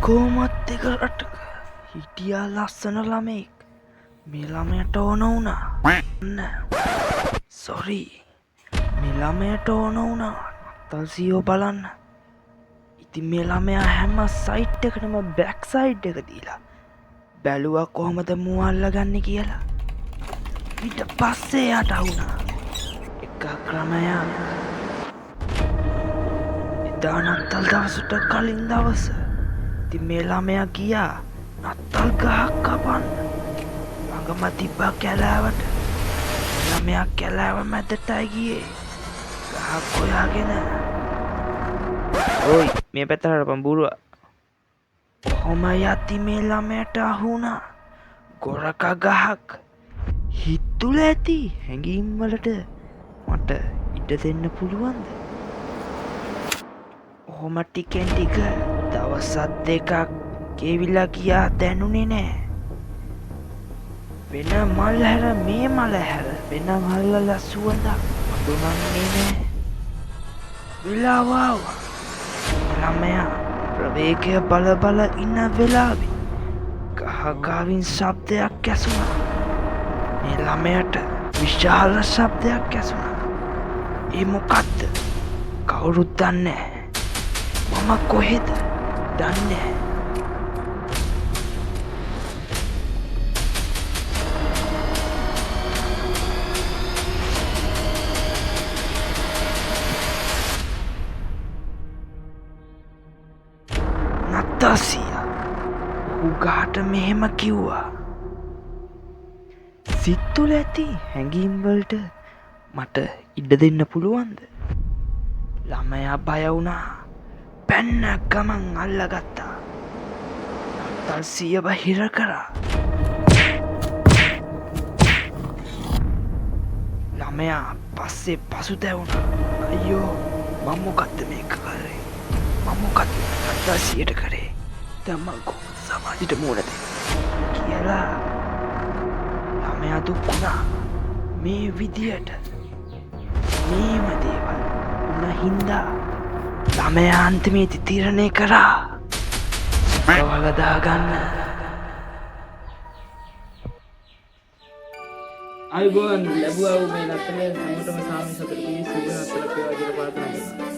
කොහොමත් එක රටක හිටියා ලස්සන ළමෙක්. මේ ළමයට ඕන වුණා. සොරි. මේ ළමයට ඕන වුණා නත්තල් සීයෝ බලන්න. ඉතින් මේ ළමයා හැම සයිට් එකටම බැක් සයිඩ් එක දීලා බැලුවා කොහොමද මුව අල්ලගන්නේ කියලා. ඊට පස්සේ යට වුණා එක ක්‍රමයක්. එදා නත්තල් දවසට කලින් දවස ඉතින් මේ ළමයා ගියා නත්තල් ගහක් කපන්න. ළඟම තිබ්බා කැලෑවට. ළමයා කැලෑව මැදටයි ගියේ ගහක් හොයාගෙන. ඔයි මේ පැත්තට හරපන් බූරුවා. කොහොම යති මේ ළමයට අහුණා ගොරක ගහක්. හිතුල ඇති හැඟීම් වලට මට ඉඩ දෙන්න පුළුවන්ද? ඔහොම ටිකෙන් ටික දවසත් දෙකක් ගෙවිලා ගියා දැනුනේ නෑ. වෙන මල් හැර මේ මල හැර වෙන මල්වල සුවඳක් මතුනන්නේ නෑ. වෙලාව ආවා. ළමයා ප්‍රවේගය බල බල ඉන්න වෙලාවේ ගහගාවින් ශබ්දයක් ඇසුණා. මේ ළමයට විශාල ශබ්දයක් ඇසුණා. ඒ මොකක්ද? කවුරුත් දන්නේ නැහැ. මම කොහෙද? දන්නේ නැහැ. නත්තසියා උගාට මෙහෙම කිව්වා. සිත් තුළ ඇති හැඟීම් වලට මට ඉඩ දෙන්න පුළුවන්ද? ළමයා බය වුණා. පැන්න ගමන් අල්ලගත්තා. නත්තල් සියව හිර කරා. ළමයා පස්සේ පසුතැවුණා. අයියෝ මම මොකද්ද මේක කරේ? මම මොකද්ද නත්තල් සියට කරේ? දැන් මං කොහොමද සමාජයට මුහුණ දෙන්නේ කියලා ළමයා දුක් වුණා. මේ විදියට මේම දේවල් වුණ හින්දා ළමයා අන්තිමේදී තීරණය කරා වල දාගන්න. අයිබෝන් ලැබුවා මේ නත්තල හැමෝටම සාමි සතුට පිණිස සුබ නත්තලක් වේවා කියලා ප්‍රාර්ථනා කරනවා.